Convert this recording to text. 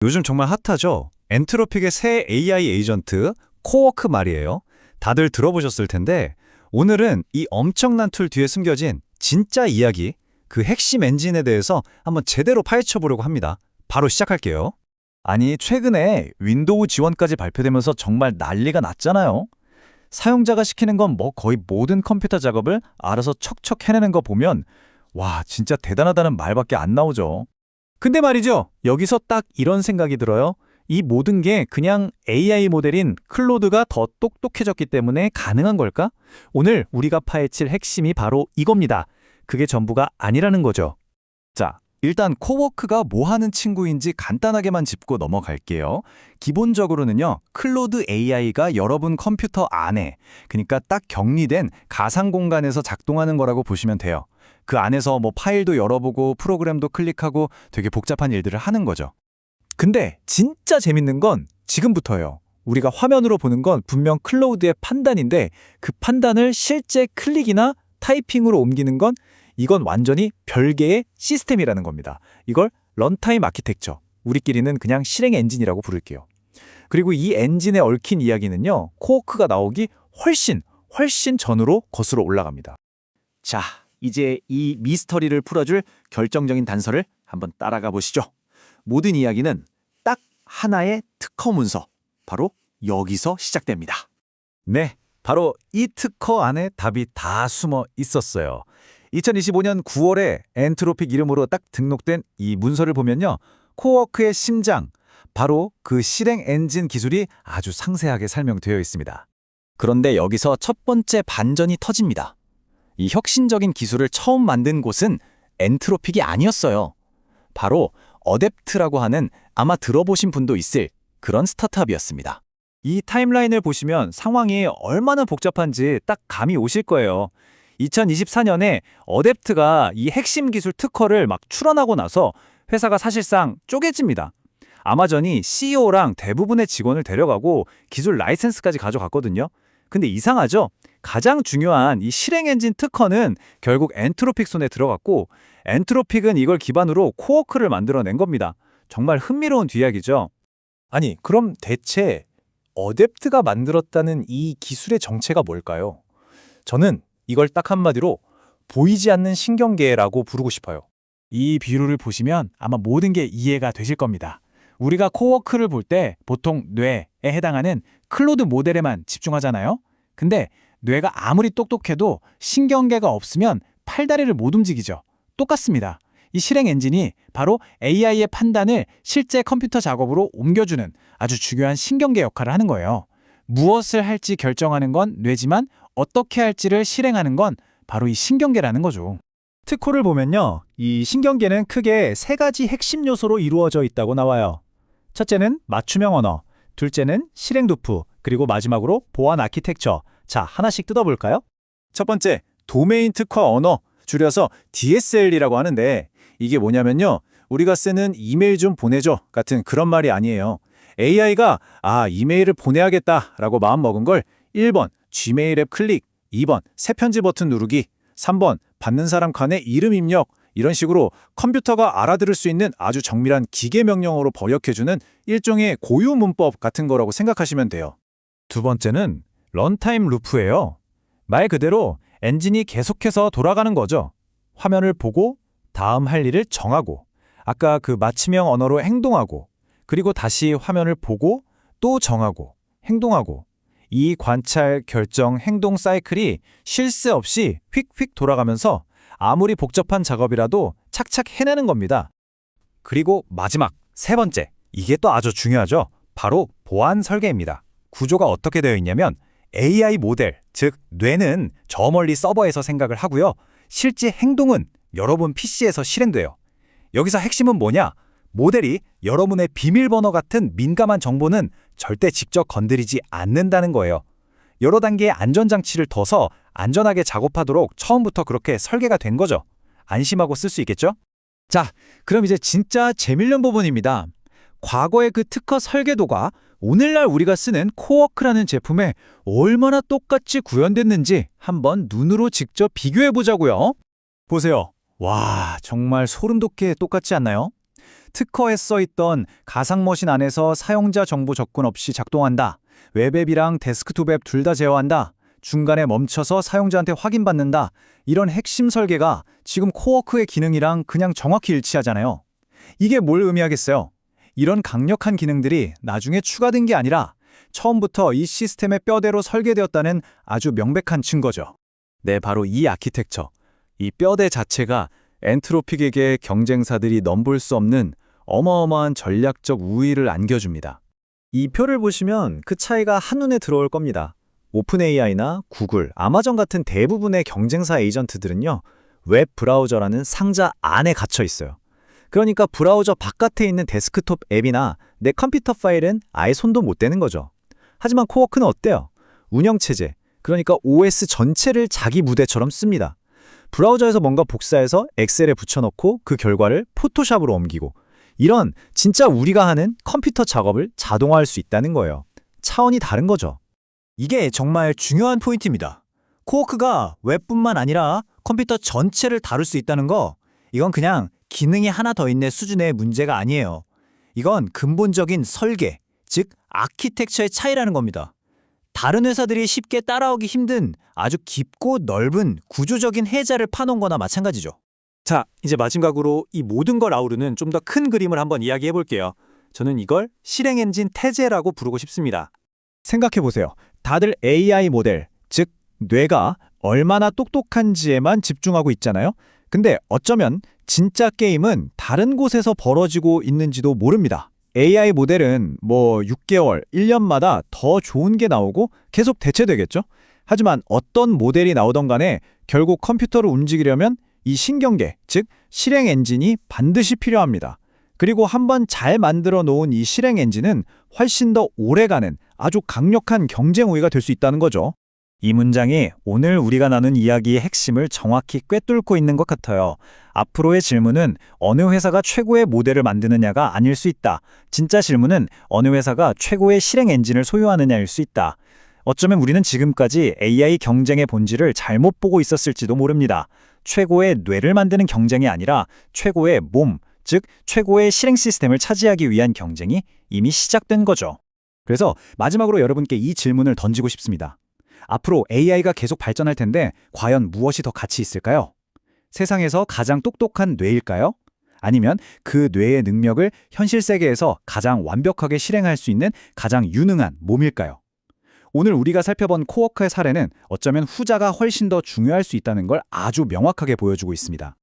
요즘 정말 핫하죠? 엔트로픽의 새 AI 에이전트, 코워크 말이에요. 다들 들어보셨을 텐데 오늘은 이 엄청난 툴 뒤에 숨겨진 진짜 이야기, 그 핵심 엔진에 대해서 한번 제대로 파헤쳐 보려고 합니다. 바로 시작할게요. 아니, 최근에 윈도우 지원까지 발표되면서 정말 난리가 났잖아요. 사용자가 시키는 건 뭐 거의 모든 컴퓨터 작업을 알아서 척척 해내는 거 보면 와, 진짜 대단하다는 말밖에 안 나오죠. 근데 말이죠. 여기서 딱 이런 생각이 들어요. 이 모든 게 그냥 AI 모델인 클로드가 더 똑똑해졌기 때문에 가능한 걸까? 오늘 우리가 파헤칠 핵심이 바로 이겁니다. 그게 전부가 아니라는 거죠. 자, 일단 코워크가 뭐 하는 친구인지 간단하게만 짚고 넘어갈게요. 기본적으로는요, 클로드 AI가 여러분 컴퓨터 안에, 그러니까 딱 격리된 가상 공간에서 작동하는 거라고 보시면 돼요. 그 안에서 뭐 파일도 열어보고 프로그램도 클릭하고 되게 복잡한 일들을 하는 거죠. 근데 진짜 재밌는 건 지금부터예요. 우리가 화면으로 보는 건 분명 클로드의 판단인데 그 판단을 실제 클릭이나 타이핑으로 옮기는 건 이건 완전히 별개의 시스템이라는 겁니다. 이걸 런타임 아키텍처, 우리끼리는 그냥 실행 엔진이라고 부를게요. 그리고 이 엔진에 얽힌 이야기는요, 코워크가 나오기 훨씬 전으로 거슬러 올라갑니다. 자, 이제 이 미스터리를 풀어줄 결정적인 단서를 한번 따라가 보시죠. 모든 이야기는 딱 하나의 특허 문서, 바로 여기서 시작됩니다. 네, 바로 이 특허 안에 답이 다 숨어 있었어요. 2025년 9월에 엔트로픽 이름으로 딱 등록된 이 문서를 보면요. 코워크의 심장, 바로 그 실행 엔진 기술이 아주 상세하게 설명되어 있습니다. 그런데 여기서 첫 번째 반전이 터집니다. 이 혁신적인 기술을 처음 만든 곳은 엔트로픽이 아니었어요. 바로 어댑트라고 하는 아마 들어보신 분도 있을 그런 스타트업이었습니다. 이 타임라인을 보시면 상황이 얼마나 복잡한지 딱 감이 오실 거예요. 2024년에 어댑트가 이 핵심 기술 특허를 막 출원하고 나서 회사가 사실상 쪼개집니다. 아마존이 CEO랑 대부분의 직원을 데려가고 기술 라이센스까지 가져갔거든요. 근데 이상하죠? 가장 중요한 이 실행 엔진 특허는 결국 엔트로픽 손에 들어갔고 엔트로픽은 이걸 기반으로 코워크를 만들어낸 겁니다. 정말 흥미로운 뒤이야기죠. 아니, 그럼 대체 어댑트가 만들었다는 이 기술의 정체가 뭘까요? 저는 이걸 딱 한마디로 보이지 않는 신경계라고 부르고 싶어요. 이 비유를 보시면 아마 모든 게 이해가 되실 겁니다. 우리가 코워크를 볼 때 보통 뇌에 해당하는 클로드 모델에만 집중하잖아요. 근데 뇌가 아무리 똑똑해도 신경계가 없으면 팔다리를 못 움직이죠. 똑같습니다. 이 실행 엔진이 바로 AI의 판단을 실제 컴퓨터 작업으로 옮겨주는 아주 중요한 신경계 역할을 하는 거예요. 무엇을 할지 결정하는 건 뇌지만 어떻게 할지를 실행하는 건 바로 이 신경계라는 거죠. 특허를 보면요. 이 신경계는 크게 세 가지 핵심 요소로 이루어져 있다고 나와요. 첫째는 맞춤형 언어, 둘째는 실행 도프, 그리고 마지막으로 보안 아키텍처. 자, 하나씩 뜯어볼까요? 첫 번째, 도메인 특화 언어, 줄여서 DSL이라고 하는데 이게 뭐냐면요. 우리가 쓰는 이메일 좀 보내줘 같은 그런 말이 아니에요. AI가 이메일을 보내야겠다라고 마음먹은 걸 1번 Gmail 앱 클릭, 2번 새 편지 버튼 누르기, 3번 받는 사람 칸의 이름 입력, 이런 식으로 컴퓨터가 알아들을 수 있는 아주 정밀한 기계 명령어로 번역해주는 일종의 고유 문법 같은 거라고 생각하시면 돼요. 두 번째는 런타임 루프예요. 말 그대로 엔진이 계속해서 돌아가는 거죠. 화면을 보고 다음 할 일을 정하고 아까 그 맞춤형 언어로 행동하고 그리고 다시 화면을 보고 또 정하고 행동하고 이 관찰, 결정, 행동 사이클이 쉴 새 없이 휙휙 돌아가면서 아무리 복잡한 작업이라도 착착 해내는 겁니다. 그리고 마지막, 세 번째, 이게 또 아주 중요하죠. 바로 보안 설계입니다. 구조가 어떻게 되어 있냐면 AI 모델, 즉 뇌는 저 멀리 서버에서 생각을 하고요. 실제 행동은 여러분 PC에서 실행돼요. 여기서 핵심은 뭐냐? 모델이 여러분의 비밀번호 같은 민감한 정보는 절대 직접 건드리지 않는다는 거예요. 여러 단계의 안전장치를 둬서 안전하게 작업하도록 처음부터 그렇게 설계가 된 거죠. 안심하고 쓸 수 있겠죠? 자, 그럼 이제 진짜 재밀련 부분입니다. 과거의 그 특허 설계도가 오늘날 우리가 쓰는 코워크라는 제품에 얼마나 똑같이 구현됐는지 한번 눈으로 직접 비교해 보자고요. 보세요. 와, 정말 소름 돋게 똑같지 않나요? 특허에 써있던 가상머신 안에서 사용자 정보 접근 없이 작동한다. 웹앱이랑 데스크톱 앱 둘 다 제어한다. 중간에 멈춰서 사용자한테 확인받는다. 이런 핵심 설계가 지금 코워크의 기능이랑 그냥 정확히 일치하잖아요. 이게 뭘 의미하겠어요? 이런 강력한 기능들이 나중에 추가된 게 아니라 처음부터 이 시스템의 뼈대로 설계되었다는 아주 명백한 증거죠. 네, 바로 이 아키텍처. 이 뼈대 자체가 엔트로픽에게 경쟁사들이 넘볼 수 없는 어마어마한 전략적 우위를 안겨줍니다. 이 표를 보시면 그 차이가 한눈에 들어올 겁니다. 오픈 AI나 구글, 아마존 같은 대부분의 경쟁사 에이전트들은요, 웹 브라우저라는 상자 안에 갇혀 있어요. 그러니까 브라우저 바깥에 있는 데스크톱 앱이나 내 컴퓨터 파일은 아예 손도 못 대는 거죠. 하지만 코워크는 어때요? 운영체제, 그러니까 OS 전체를 자기 무대처럼 씁니다. 브라우저에서 뭔가 복사해서 엑셀에 붙여넣고 그 결과를 포토샵으로 옮기고, 이런 진짜 우리가 하는 컴퓨터 작업을 자동화할 수 있다는 거예요. 차원이 다른 거죠. 이게 정말 중요한 포인트입니다. 코워크가 웹뿐만 아니라 컴퓨터 전체를 다룰 수 있다는 거, 이건 그냥 기능이 하나 더 있는 수준의 문제가 아니에요. 이건 근본적인 설계, 즉 아키텍처의 차이라는 겁니다. 다른 회사들이 쉽게 따라오기 힘든 아주 깊고 넓은 구조적인 해자를 파놓은 거나 마찬가지죠. 자, 이제 마지막으로 이 모든 걸 아우르는 좀 더 큰 그림을 한번 이야기해 볼게요. 저는 이걸 실행 엔진 태제라고 부르고 싶습니다. 생각해보세요. 다들 AI 모델, 즉 뇌가 얼마나 똑똑한지에만 집중하고 있잖아요. 근데 어쩌면 진짜 게임은 다른 곳에서 벌어지고 있는지도 모릅니다. AI 모델은 6개월, 1년마다 더 좋은 게 나오고 계속 대체되겠죠? 하지만 어떤 모델이 나오던 간에 결국 컴퓨터를 움직이려면 이 신경계, 즉 실행 엔진이 반드시 필요합니다. 그리고 한번 잘 만들어 놓은 이 실행 엔진은 훨씬 더 오래가는 아주 강력한 경쟁 우위가 될 수 있다는 거죠. 이 문장이 오늘 우리가 나눈 이야기의 핵심을 정확히 꿰뚫고 있는 것 같아요. 앞으로의 질문은 어느 회사가 최고의 모델을 만드느냐가 아닐 수 있다. 진짜 질문은 어느 회사가 최고의 실행 엔진을 소유하느냐일 수 있다. 어쩌면 우리는 지금까지 AI 경쟁의 본질을 잘못 보고 있었을지도 모릅니다. 최고의 뇌를 만드는 경쟁이 아니라 최고의 몸, 즉 최고의 실행 시스템을 차지하기 위한 경쟁이 이미 시작된 거죠. 그래서 마지막으로 여러분께 이 질문을 던지고 싶습니다. 앞으로 AI가 계속 발전할 텐데 과연 무엇이 더 가치 있을까요? 세상에서 가장 똑똑한 뇌일까요? 아니면 그 뇌의 능력을 현실 세계에서 가장 완벽하게 실행할 수 있는 가장 유능한 몸일까요? 오늘 우리가 살펴본 코워크의 사례는 어쩌면 후자가 훨씬 더 중요할 수 있다는 걸 아주 명확하게 보여주고 있습니다.